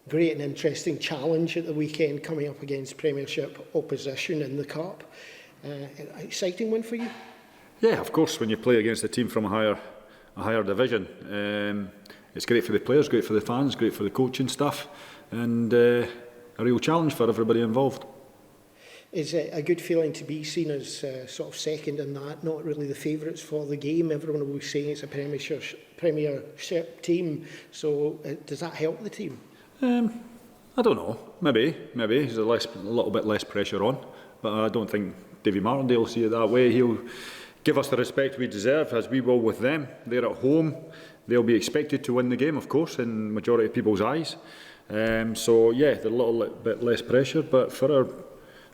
great and interesting challenge at the weekend coming up against Premiership opposition in the Cup. Exciting one for you? Yeah, of course, when you play against a team from a higher division. It's great for the players, great for the fans, great for the coaching staff, and a real challenge for everybody involved. Is it a good feeling to be seen as sort of second in that, not really the favourites for the game? Everyone will be saying it's a Premiership team, so does that help the team? I don't know, maybe. There's a little bit less pressure on, but I don't think Davy Martindale will see it that way. He'll give us the respect we deserve, as we will with them. They're at home. They'll be expected to win the game, of course, in majority of people's eyes. So yeah, there's a little bit less pressure, but for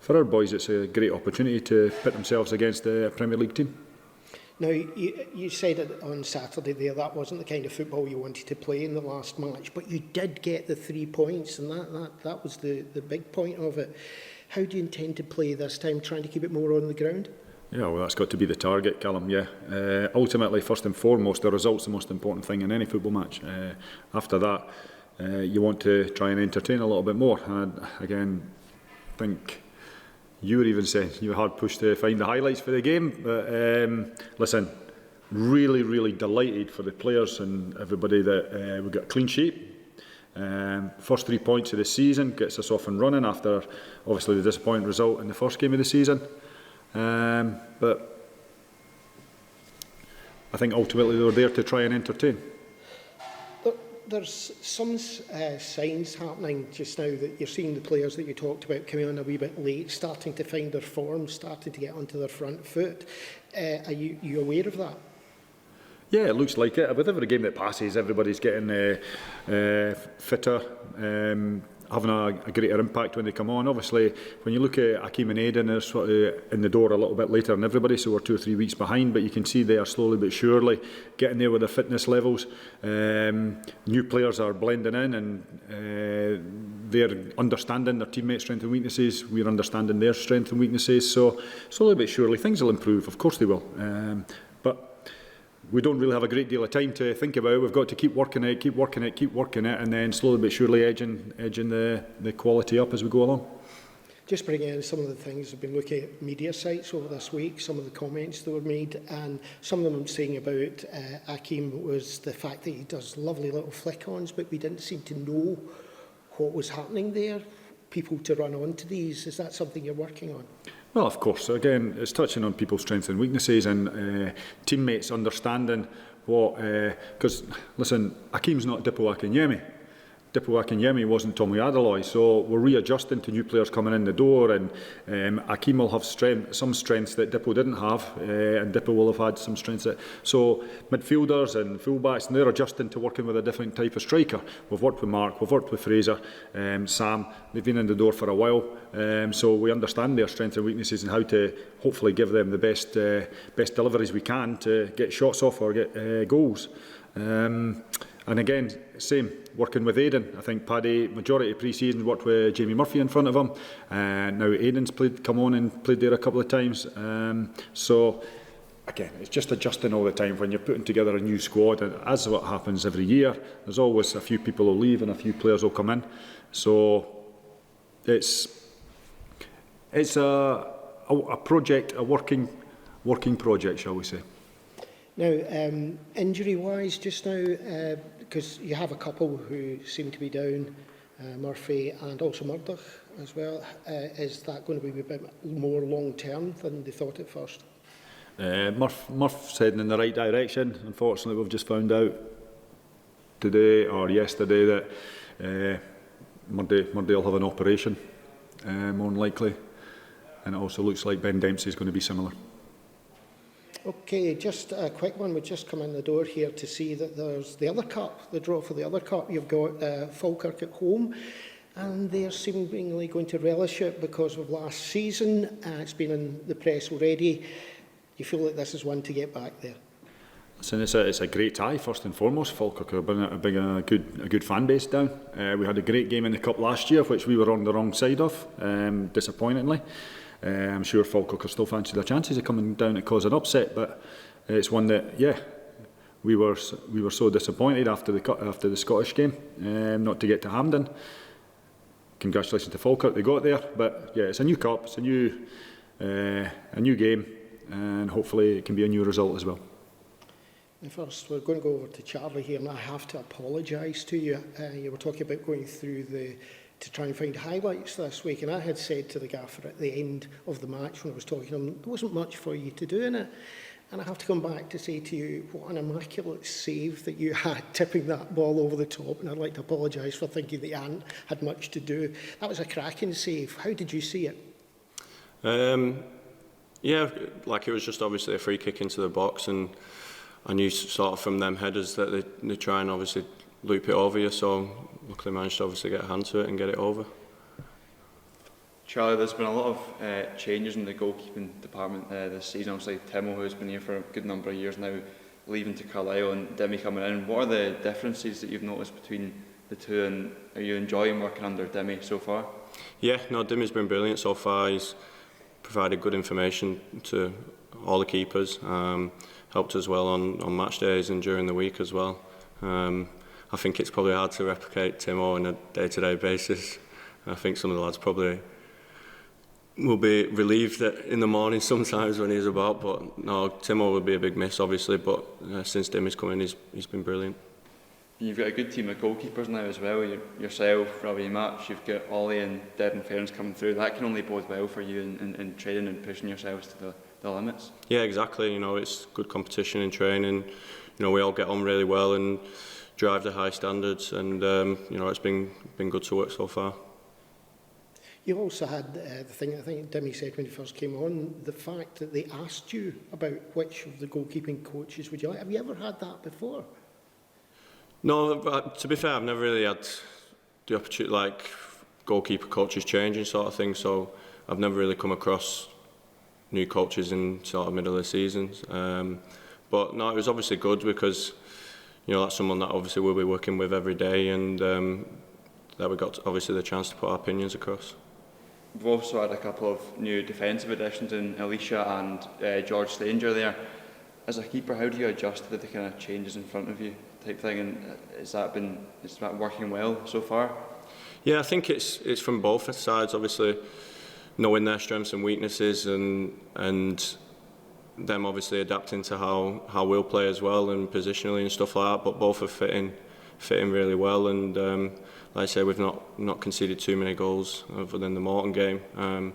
our boys, it's a great opportunity to pit themselves against a Premier League team. Now, you said it on Saturday there, that wasn't the kind of football you wanted to play in the last match, but you did get the 3 points, and that was the big point of it. How do you intend to play this time, trying to keep it more on the ground? Yeah, well, that's got to be the target, Callum, yeah. Ultimately, first and foremost, the result's the most important thing in any football match. After that, you want to try and entertain a little bit more. And again, I think you were even saying you were hard pushed to find the highlights for the game. But listen, really delighted for the players and everybody that we got a clean sheet. First 3 points of the season gets us off and running after obviously the disappointing result in the first game of the season. But I think ultimately they were there to try and entertain. There's some signs happening just now that you're seeing the players that you talked about coming on a wee bit late, starting to find their form, starting to get onto their front foot. Are you aware of that? Yeah, it looks like it. With every game that passes, everybody's getting fitter, having a greater impact when they come on. Obviously, when you look at Akeem and Aidan, they're sort of in the door a little bit later than everybody, so we're 2 or 3 weeks behind, but you can see they are slowly but surely getting there with their fitness levels. New players are blending in, and they're understanding their teammates' strengths and weaknesses. We're understanding their strengths and weaknesses, so slowly but surely things will improve. Of course they will. But we don't really have a great deal of time to think about it. We've got to keep working it, and then slowly but surely edging the quality up as we go along. Just bringing in some of the things, I've been looking at media sites over this week, some of the comments that were made, and some of them saying about Akeem was the fact that he does lovely little flick-ons, but we didn't seem to know what was happening there, people to run onto these. Is that something you're working on? Well, of course. Again, it's touching on people's strengths and weaknesses, and teammates understanding what... Because, listen, Akeem's not Dipo Akinyemi. Dipo Akinyemi wasn't Tommy Adaloy, so we're readjusting to new players coming in the door, and Akeem will have some strengths that Dipo didn't have, and Dipo will have had some strengths that... So midfielders and fullbacks, and they're adjusting to working with a different type of striker. We've worked with Mark, we've worked with Fraser, Sam, they've been in the door for a while, so we understand their strengths and weaknesses and how to hopefully give them the best deliveries we can to get shots off or get goals. And again, same, working with Aidan. I think Paddy, majority of pre-season, worked with Jamie Murphy in front of him. Now Aidan's come on and played there a couple of times. So, again, it's just adjusting all the time when you're putting together a new squad. And as what happens every year, there's always a few people will leave and a few players will come in. So, it's a project, a working project, shall we say. Now, injury-wise just now, because you have a couple who seem to be down, Murphy and also Murdoch as well, is that going to be a bit more long-term than they thought at first? Murph's heading in the right direction. Unfortunately, we've just found out today or yesterday that Murday will have an operation, more than likely. And it also looks like Ben Dempsey is going to be similar. Okay, just a quick one. We've just come in the door here to see that there's the other cup, the draw for the other cup. You've got Falkirk at home, and they're seemingly going to relish it because of last season. It's been in the press already. You feel that this is one to get back there? Listen, it's a great tie, first and foremost. Falkirk are a good fan base down. We had a great game in the cup last year, which we were on the wrong side of, disappointingly. I'm sure Falkirk will still fancy their chances of coming down to cause an upset, but it's one that, yeah, we were so disappointed after the Scottish game, not to get to Hampden. congratulations to Falkirk, they got there. But yeah, it's a new cup, it's a new game, and hopefully it can be a new result as well. And first, we're going to go over to Charlie here, and I have to apologise to you. You were talking about going through to try and find highlights this week, and I had said to the gaffer at the end of the match when I was talking to him, there wasn't much for you to do in it. And I have to come back to say to you, what an immaculate save that you had, tipping that ball over the top, and I'd like to apologise for thinking that you hadn't had much to do. That was a cracking save. How did you see it? Yeah, like it was just obviously a free kick into the box, and I knew sort of from them headers that they try and obviously loop it over you, so luckily managed to obviously get a hand to it and get it over. Charlie, there's been a lot of changes in the goalkeeping department this season. Obviously, Timo, who's been here for a good number of years now, leaving to Carlisle, and Demi coming in. What are the differences that you've noticed between the two, and are you enjoying working under Demi so far? Yeah, no, Demi's been brilliant so far. He's provided good information to all the keepers, helped as well on match days and during the week as well. I think it's probably hard to replicate Timo on a day-to-day basis. I think some of the lads probably will be relieved that in the morning sometimes when he's about, but no, Timo would be a big miss obviously, but since Demi's come in he's been brilliant. You've got a good team of goalkeepers now as well. Yourself, Robbie Match, you've got Ollie and Devin Ferns coming through. That can only bode well for you in training and pushing yourselves to the limits. Yeah, exactly. You know, it's good competition in training. You know, we all get on really well and drive the high standards, and you know, it's been good to work so far. You also had the thing I think Demi said when he first came on, the fact that they asked you about which of the goalkeeping coaches would you like. Have you ever had that before? No, to be fair, I've never really had the opportunity, like goalkeeper coaches changing sort of thing, so I've never really come across new coaches in sort of middle of the seasons. But no, it was obviously good because, you know, that's someone that obviously we'll be working with every day, and that we got obviously the chance to put our opinions across. We've also had a couple of new defensive additions in Alicia and George Stanger there. As a keeper, how do you adjust to the kind of changes in front of you type thing, and is that working well so far? Yeah, I think it's from both sides, obviously knowing their strengths and weaknesses, and them obviously adapting to how we'll play as well, and positionally and stuff like that, but both are fitting really well, and like I say, we've not conceded too many goals other than the Morton game, and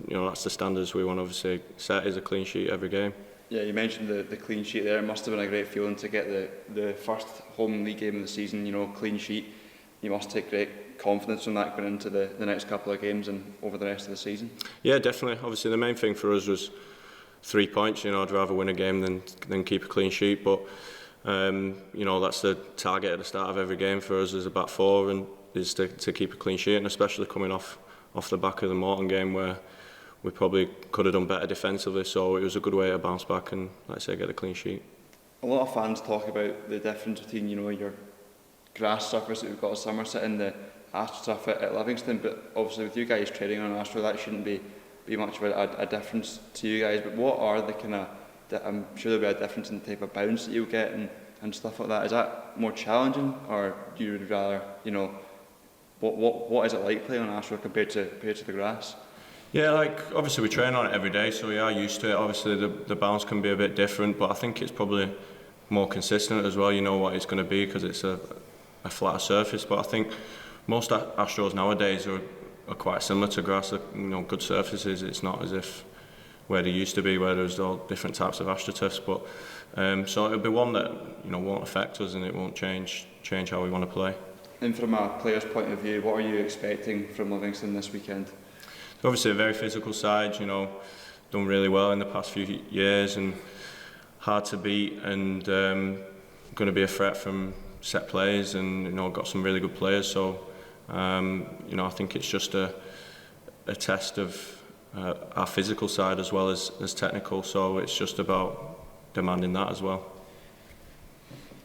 you know, that's the standards we want to obviously set, is a clean sheet every game. Yeah, you mentioned the clean sheet there. It must have been a great feeling to get the first home league game of the season, you know, clean sheet. You must take great confidence from that going into the next couple of games and over the rest of the season. Yeah, definitely. Obviously the main thing for us was 3 points. You know, I'd rather win a game than keep a clean sheet, but you know, that's the target at the start of every game for us as a back four, and is to keep a clean sheet, and especially coming off the back of the Morton game where we probably could have done better defensively, so it was a good way to bounce back and, like I say, get a clean sheet. A lot of fans talk about the difference between, you know, your grass surface that we've got at Somerset and the Astro turf at Livingston, but obviously with you guys trading on Astro, that shouldn't be much of a difference to you guys. But what are the kind of, I'm sure there'll be a difference in the type of bounce that you'll get and stuff like that. Is that more challenging, or do you rather, you know, what is it like playing on Astro compared to the grass? Yeah, like obviously we train on it every day, so we are used to it. Obviously the bounce can be a bit different, but I think it's probably more consistent as well. You know what it's going to be because it's a flatter surface. But I think most Astros nowadays are quite similar to grass. You know, good surfaces. It's not as if where they used to be, where there's all different types of AstroTurfs. But so it'll be one that, you know, won't affect us, and it won't change how we want to play. And from a player's point of view, what are you expecting from Livingston this weekend? Obviously a very physical side, you know, done really well in the past few years and hard to beat, and going to be a threat from set plays, and, you know, got some really good players, so you know, I think it's just a test of our physical side as well as technical, so it's just about demanding that as well.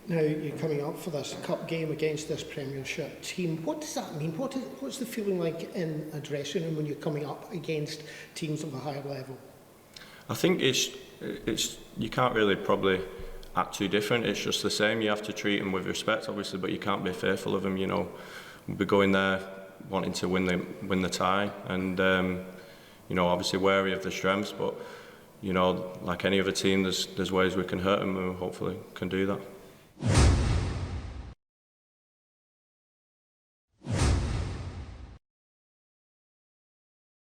Now you're coming up for this cup game against this Premiership team. What does that mean? What's the feeling like in a dressing room when you're coming up against teams of a higher level? I think it's you can't really probably act too different. It's just the same. You have to treat them with respect, obviously, but you can't be fearful of them. You know, we'll be going there wanting to win the tie, and you know, obviously wary of the strengths, but you know, like any other team, there's ways we can hurt them, and we hopefully can do that.